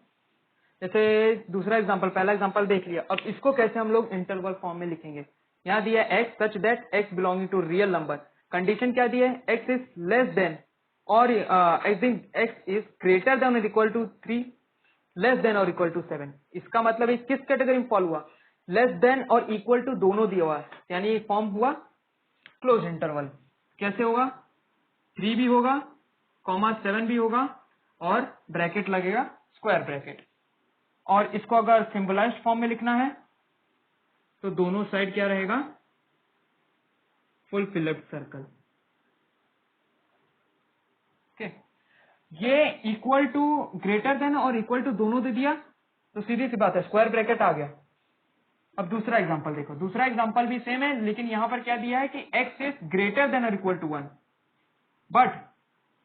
जैसे दूसरा एग्जांपल, पहला एग्जांपल देख लिया, अब इसको कैसे हम लोग इंटरवल फॉर्म में लिखेंगे। यहाँ दिया x such that x belonging to real number, condition क्या दी है, x इज लेस देन और x इज ग्रेटर देन और इक्वल टू 3, लेस देन और इक्वल टू 7। इसका मतलब ये किस कैटेगरी में फॉल हुआ, लेस देन और इक्वल टू दोनों दिया हुआ है, यानी ये फॉर्म हुआ क्लोज इंटरवल। कैसे होगा, 3 भी होगा, कॉमा 7 भी होगा और ब्रैकेट लगेगा, स्क्वायर ब्रैकेट। और इसको अगर सिंबलाइज्ड फॉर्म में लिखना है तो दोनों साइड क्या रहेगा, फुल फिलअप सर्कल। ओके, ये इक्वल टू, ग्रेटर देन और इक्वल टू दोनों दे दिया तो सीधी सी बात है स्क्वायर ब्रैकेट आ गया। अब दूसरा एग्जांपल देखो, दूसरा एग्जांपल भी सेम है, लेकिन यहां पर क्या दिया है कि x इज ग्रेटर देन और equal to 1 but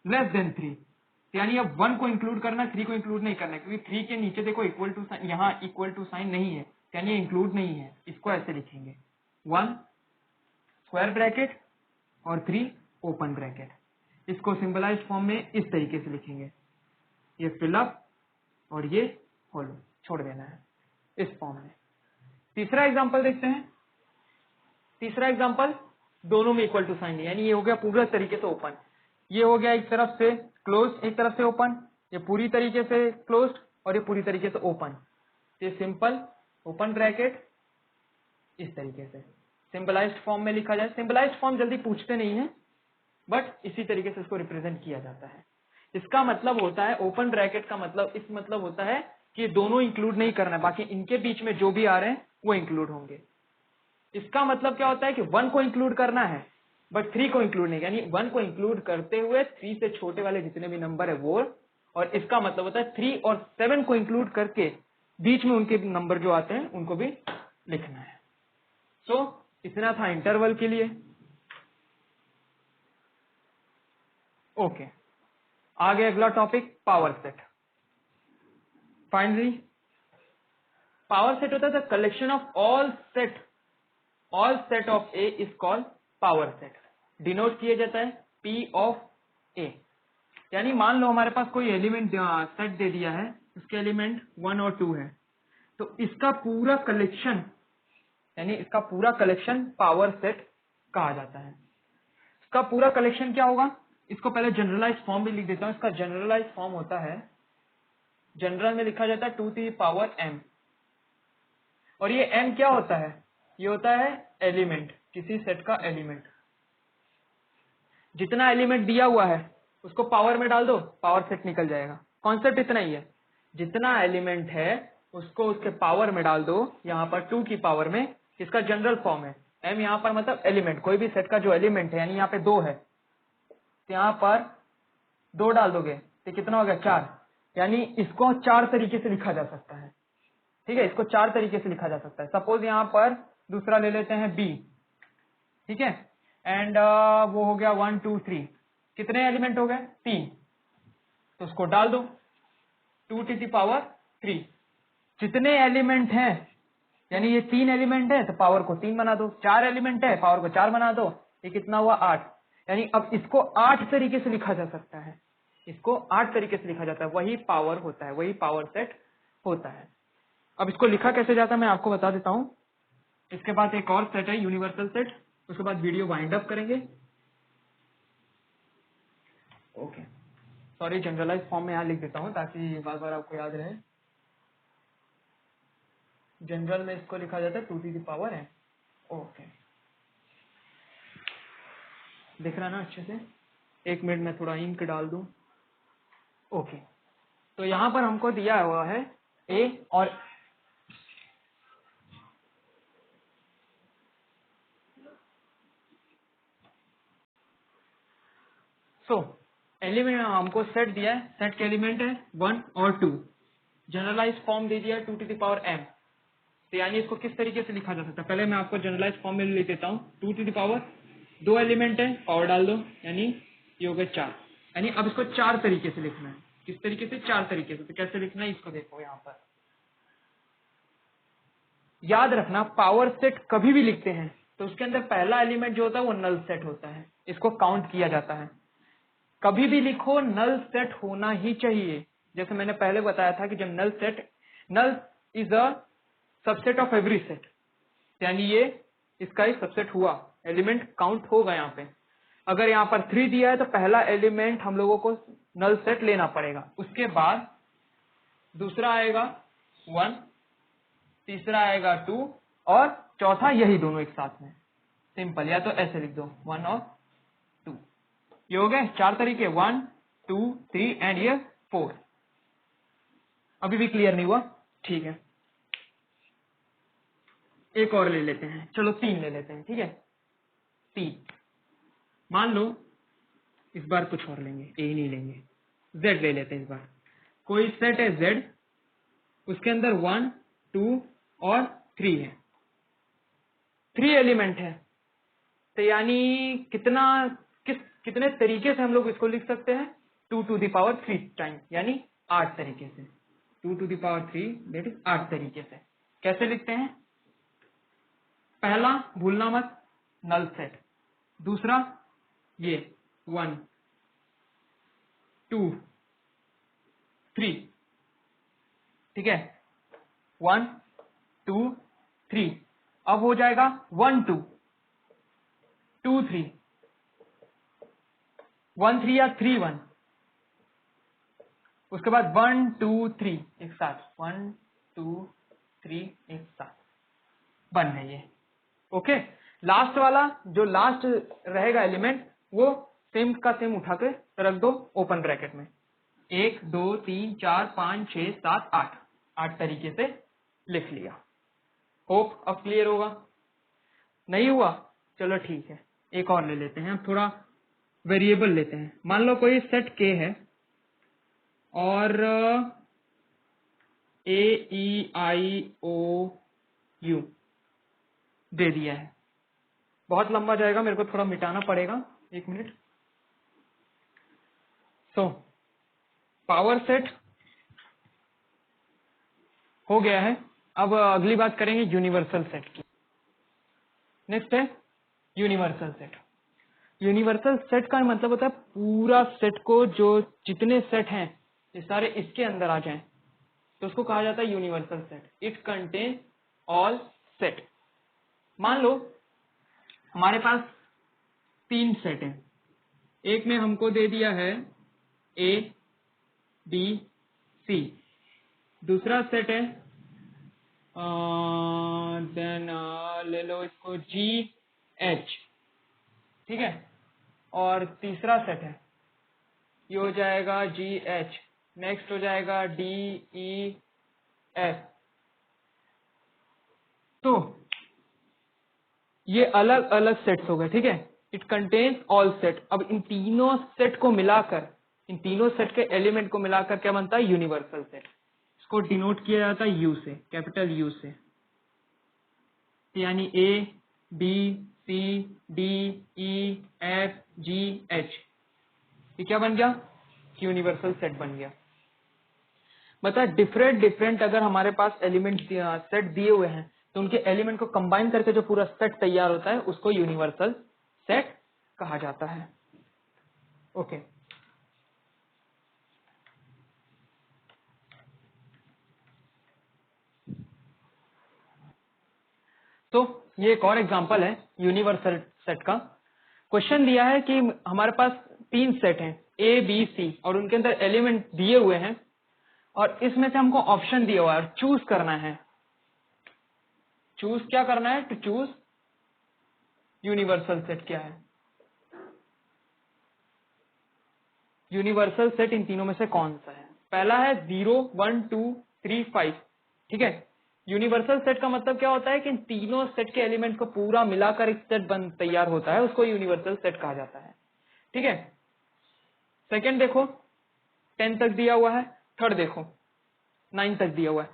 less than 3, यानी अब 1 को इंक्लूड करना, 3 को इंक्लूड नहीं करना, क्योंकि 3 के नीचे देखो इक्वल टू साइन, यहाँ इक्वल टू साइन नहीं है, यानी ये इंक्लूड नहीं है। इसको ऐसे लिखेंगे, 1 स्क्वायर ब्रैकेट और 3 ओपन ब्रैकेट। इसको सिंबलाइज्ड फॉर्म में इस तरीके से लिखेंगे, ये फिलअप और ये होलो, छोड़ देना है इस फॉर्म में। तीसरा एग्जांपल देखते हैं, तीसरा एग्जांपल दोनों में इक्वल टू साइन है, यानी ये हो गया पूरा तरीके से ओपन, ये हो गया एक तरफ से क्लोज, एक तरफ से ओपन, ये पूरी तरीके से क्लोज्ड और ये पूरी तरीके से ओपन। ये सिंपल ओपन ब्रैकेट इस तरीके से सिंबलाइज्ड फॉर्म में लिखा जाए। सिंबलाइज्ड फॉर्म जल्दी पूछते नहीं है बट इसी तरीके से इसको रिप्रेजेंट किया जाता है। इसका मतलब होता है, ओपन ब्रैकेट का मतलब इस मतलब होता है कि दोनों इंक्लूड नहीं करना है, बाकी इनके बीच में जो भी आ रहे हैं वो इंक्लूड होंगे। इसका मतलब क्या होता है कि 1 को इंक्लूड करना है बट 3 को इंक्लूड नहीं, यानी 1 को इंक्लूड करते हुए 3 से छोटे वाले जितने भी नंबर है वो, और इसका मतलब होता है 3 और 7 को इंक्लूड करके बीच में उनके नंबर जो आते हैं उनको भी लिखना है। सो इतना था इंटरवल के लिए। ओके, आगे अगला topic power set. Finally power set होता है the collection of all set of A is called power set. Denote किया जाता है P ऑफ ए, यानी मान लो हमारे पास कोई एलिमेंट सेट दे दिया है, उसके एलिमेंट 1 और 2 है, तो इसका पूरा कलेक्शन, यानी इसका पूरा कलेक्शन पावर सेट कहा जाता है। इसका पूरा कलेक्शन क्या होगा, इसको पहले जनरलाइज फॉर्म भी लिख देता हूं। इसका जनरलाइज फॉर्म होता है, जनरल में लिखा जाता है 2 to the power m, और ये m क्या होता है, ये होता है एलिमेंट, किसी सेट का एलिमेंट। जितना एलिमेंट दिया हुआ है उसको पावर में डाल दो, पावर सेट निकल जाएगा। कॉन्सेप्ट इतना ही है, जितना एलिमेंट है उसको उसके पावर में डाल दो, यहाँ पर 2 की पावर में। इसका जनरल फॉर्म है m, यहाँ पर मतलब एलिमेंट, कोई भी सेट का जो एलिमेंट है, यानी यहाँ पे 2 है, तो यहाँ पर 2 डाल दोगे तो कितना हो गया 4, यानी इसको 4 तरीके से लिखा जा सकता है। ठीक है, इसको 4 तरीके से लिखा जा सकता है। सपोज यहाँ पर दूसरा ले लेते हैं बी, ठीक है, एंड वो हो गया 1 2 3, कितने एलिमेंट हो गए 3, तो उसको डाल दो 2 to the power 3, जितने एलिमेंट हैं यानी ये 3 एलिमेंट है तो पावर को 3 बना दो, 4 एलिमेंट है पावर को 4 बना दो, ये कितना हुआ 8, यानी अब इसको 8 तरीके से लिखा जा सकता है, इसको 8 तरीके से लिखा जाता है, वही पावर होता है, वही पावर सेट होता है। अब इसको लिखा कैसे जाता है मैं आपको बता देता हूं। इसके बाद एक और सेट है यूनिवर्सल सेट, उसके बाद वीडियो वाइंड अप करेंगे। ओके, सॉरी जनरलाइज फॉर्म में यहाँ लिख देता हूँ ताकि बार बार आपको याद रहे। जनरल में इसको लिखा जाता है 2 to the power n। Okay, दिख रहा ना अच्छे से? एक मिनट में थोड़ा इंक डाल दूं। ओके, तो यहां पर हमको दिया हुआ है ए और एलिमेंट हमको सेट दिया है, सेट के एलिमेंट है 1 और 2, जनरलाइज फॉर्म दे दिया है 2 to the power m, तो यानी इसको किस तरीके से लिखा जा सकता है, पहले मैं आपको जनरलाइज फॉर्म में लिख देता हूँ। 2 to the power, 2 एलिमेंट है पावर डाल दो, यानी ये हो गया 4, यानी अब इसको 4 तरीके से लिखना है, किस तरीके से 4 तरीके से, तो कैसे लिखना है इसको देखो। यहाँ पर याद रखना पावर सेट कभी भी लिखते हैं तो उसके अंदर पहला एलिमेंट जो होता है वो नल सेट होता है, इसको काउंट किया जाता है। कभी भी लिखो नल सेट होना ही चाहिए, जैसे मैंने पहले बताया था कि जब null is a subset of every set, यानी ये इसका ही सबसेट हुआ, एलिमेंट काउंट होगा। यहाँ पे अगर यहाँ पर 3 दिया है तो पहला एलिमेंट हम लोगों को नल सेट लेना पड़ेगा, उसके बाद दूसरा आएगा 1, तीसरा आएगा 2 और चौथा यही दोनों एक साथ में, सिंपल, या तो ऐसे लिख दो 1 और 2, ये हो गए 4 तरीके, 1 2 3 एंड ये 4। अभी भी क्लियर नहीं हुआ? ठीक है, एक और ले लेते हैं, चलो 3 ले लेते हैं, ठीक है 3, मान लो इस बार कुछ और लेंगे, ए नहीं लेंगे, Z ले लेते हैं इस बार। कोई सेट है Z, उसके अंदर 1 2 और 3 है, 3 एलिमेंट है, तो यानी कितने तरीके से हम लोग इसको लिख सकते हैं, 2 to the power 3 टाइम, यानी 8 तरीके से, 2 to the power 3 that is 8 तरीके से। कैसे लिखते हैं? पहला भूलना मत, नल सेट, दूसरा ये 1 2 3, ठीक है 1 2 3, अब हो जाएगा 1 2 2 3 1 3 या 3 1, उसके बाद 1 2 3 एक साथ, 1 2 3 एक साथ बन है ये। ओके, लास्ट वाला जो लास्ट रहेगा एलिमेंट वो सेम का सेम उठा के रख दो ओपन ब्रैकेट में, 1 2 3 4 5 6 7 8 तरीके से लिख लिया। होप अब क्लियर होगा? नहीं हुआ? चलो ठीक है, एक और ले लेते हैं, अब थोड़ा वेरिएबल लेते हैं। मान लो कोई सेट के है और AEIOU दे दिया है, बहुत लंबा जाएगा, मेरे को थोड़ा मिटाना पड़ेगा, एक मिनट। पावर सेट हो गया है, अब अगली बात करेंगे यूनिवर्सल सेट की। नेक्स्ट है यूनिवर्सल सेट। यूनिवर्सल सेट का मतलब होता है पूरा सेट को, जो जितने सेट हैं ये सारे इसके अंदर आ जाएं, तो उसको कहा जाता है universal set. It contain all set. मान लो हमारे पास 3 सेट हैं, एक में हमको दे दिया है A B C, दूसरा सेट है देन ले लो इसको G H, ठीक है, और तीसरा सेट है ये हो जाएगा G H, नेक्स्ट हो जाएगा D E F। तो ये अलग अलग सेट्स हो गए, ठीक है, इट कंटेन्स ऑल सेट। अब इन तीनों सेट को मिलाकर, इन तीनों सेट के एलिमेंट को मिलाकर क्या बनता है? Universal set. इसको डिनोट किया जाता है U से, कैपिटल U से। यानी A B C D E F G H, ये क्या बन गया? यूनिवर्सल सेट बन गया। बता डिफरेंट अगर हमारे पास एलिमेंट सेट दिए हुए हैं तो उनके एलिमेंट को कंबाइन करके जो पूरा सेट तैयार होता है उसको यूनिवर्सल सेट कहा जाता है। ओके, तो ये एक और एग्जांपल है यूनिवर्सल सेट का। क्वेश्चन दिया है कि हमारे पास 3 सेट हैं ए बी सी और उनके अंदर एलिमेंट दिए हुए हैं और इसमें से हमको ऑप्शन दिया हुआ है और चूज करना है। चूज क्या करना है? टू चूज यूनिवर्सल सेट क्या है? यूनिवर्सल सेट इन तीनों में से कौन सा है? पहला है 0 1 2 3 5। ठीक है, यूनिवर्सल सेट का मतलब क्या होता है कि इन तीनों सेट के एलिमेंट को पूरा मिलाकर एक सेट बन तैयार होता है, उसको यूनिवर्सल सेट कहा जाता है। ठीक है, सेकंड देखो 10 तक दिया हुआ है, थर्ड देखो 9 तक दिया हुआ है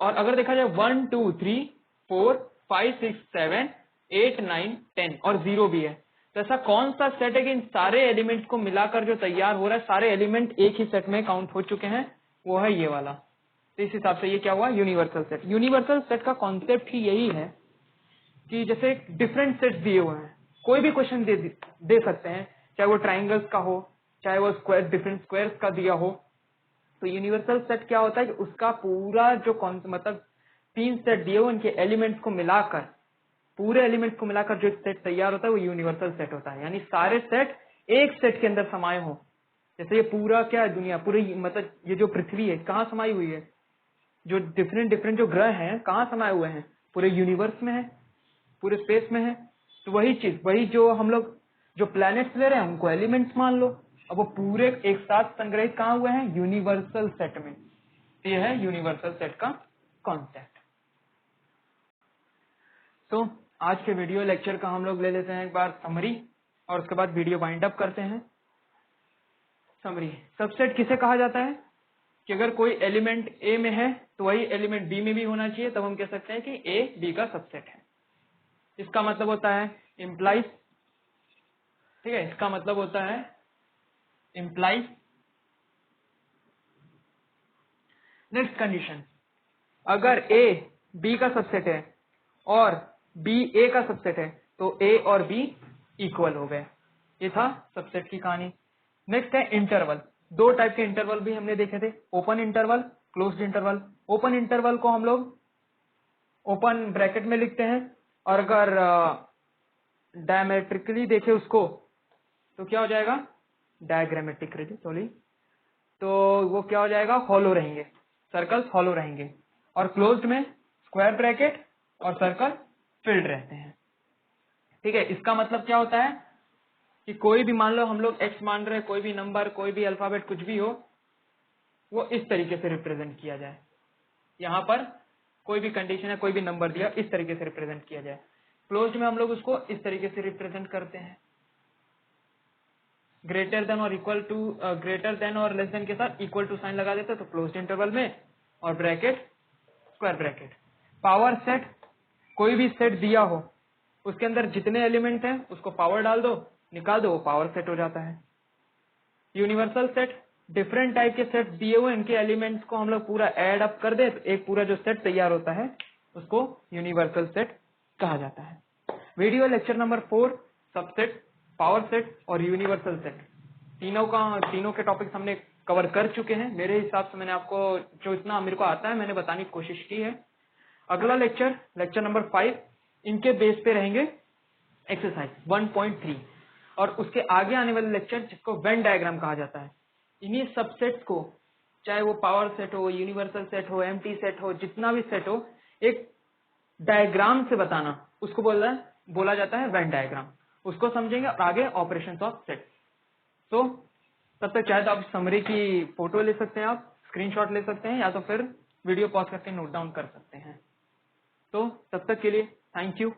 और अगर देखा जाए 1 2 3 4 5 6 7 8 9 10 और 0 भी है, तो ऐसा कौन सा सेट है कि इन सारे एलिमेंट को मिलाकर जो तैयार हो रहा है, सारे एलिमेंट एक ही सेट में काउंट हो चुके हैं, वो है ये वाला। तो इस हिसाब से ये क्या हुआ? Universal set. यूनिवर्सल सेट का कॉन्सेप्ट ही यही है कि जैसे डिफरेंट सेट्स दिए हुए हैं, कोई भी क्वेश्चन दे सकते हैं, चाहे वो ट्राइंगल्स का हो, चाहे वो स्क्वायर डिफरेंट स्क्वायर्स का दिया हो। तो यूनिवर्सल सेट क्या होता है कि उसका पूरा जो मतलब 3 सेट दिए हुए उनके एलिमेंट्स को मिलाकर, पूरे एलिमेंट्स को मिलाकर जो सेट तैयार होता है वो यूनिवर्सल सेट होता है। यानी सारे सेट एक सेट के अंदर समाये हो। जैसे ये पूरा क्या है, दुनिया पूरी मतलब ये जो पृथ्वी है कहाँ समाई हुई है, जो डिफरेंट जो ग्रह हैं कहाँ समाये हुए हैं? पूरे यूनिवर्स में है, पूरे स्पेस में है। तो वही चीज, वही जो हम लोग जो प्लैनेट्स ले रहे हैं उनको एलिमेंट्स मान लो, अब वो पूरे एक साथ संग्रहित कहाँ हुए हैं? यूनिवर्सल सेट में। तो ये है यूनिवर्सल सेट का कॉन्सेप्ट। तो आज के वीडियो लेक्चर का हम लोग ले लेते हैं एक बार समरी और उसके बाद वीडियो वाइंड अप करते हैं। समरी, सबसेट किसे कहा जाता है कि अगर कोई एलिमेंट ए में है तो वही एलिमेंट बी में भी होना चाहिए, तब हम कह सकते हैं कि ए बी का सबसेट है। इसका मतलब होता है इम्प्लाइज, ठीक है, इसका मतलब होता है इम्प्लाइज। नेक्स्ट कंडीशन, अगर ए बी का सबसेट है और बी ए का सबसेट है तो ए और बी इक्वल हो गए। ये था सबसेट की कहानी। नेक्स्ट है इंटरवल। 2 टाइप के इंटरवल भी हमने देखे थे, open interval, closed interval. Open interval को हम लोग ओपन ब्रैकेट में लिखते हैं और अगर डायमेट्रिकली देखे उसको तो क्या हो जाएगा? डायग्रामेटिकली सॉरी, तो वो क्या हो जाएगा? हॉलो रहेंगे, सर्कल्स हॉलो रहेंगे। और क्लोज्ड में स्क्वायर ब्रैकेट और सर्कल फिल्ड रहते हैं। ठीक है, इसका मतलब क्या होता है कि कोई भी मान लो हम लोग x मान रहे हैं, कोई भी नंबर, कोई भी अल्फाबेट, कुछ भी हो, वो इस तरीके से रिप्रेजेंट किया जाए। यहाँ पर कोई भी कंडीशन है, कोई भी नंबर दिया, इस तरीके से रिप्रेजेंट किया जाए। क्लोज्ड में हम लोग उसको इस तरीके से रिप्रेजेंट करते हैं, ग्रेटर देन और इक्वल टू, ग्रेटर देन और लेस देन के साथ इक्वल टू साइन लगा देते हैं तो क्लोज्ड इंटरवल में, और bracket square bracket. Power set, कोई भी सेट दिया हो उसके अंदर जितने एलिमेंट हैं उसको पावर डाल दो, निकाल दो, वो पावर सेट हो जाता है। यूनिवर्सल सेट, डिफरेंट टाइप के सेट दिए हुए, इनके एलिमेंट्स को हम लोग पूरा ऐड अप कर दे तो एक पूरा जो सेट तैयार होता है उसको यूनिवर्सल सेट कहा जाता है। Video lecture number 4, subset, power set और यूनिवर्सल सेट, तीनों के टॉपिक्स हमने कवर कर चुके हैं। मेरे हिसाब से मैंने आपको जो इतना मेरे को आता है मैंने बताने की कोशिश की है। अगला लेक्चर नंबर 5, इनके बेस पे रहेंगे एक्सरसाइज 1.3 और उसके आगे आने वाले लेक्चर जिसको वेन डायग्राम कहा जाता है, इन्हीं सबसेट्स को, चाहे वो पावर सेट हो, यूनिवर्सल सेट हो, एम्प्टी सेट हो, जितना भी सेट हो, एक डायग्राम से बताना, उसको बोला जाता है वेन डायग्राम। उसको समझेंगे और आगे ऑपरेशन ऑफ सेट। तो तब तक चाहे तो आप समरी की फोटो ले सकते हैं, आप स्क्रीनशॉट ले सकते हैं, या तो फिर वीडियो पॉज करके नोट डाउन कर सकते हैं। तो तब तक के लिए थैंक यू।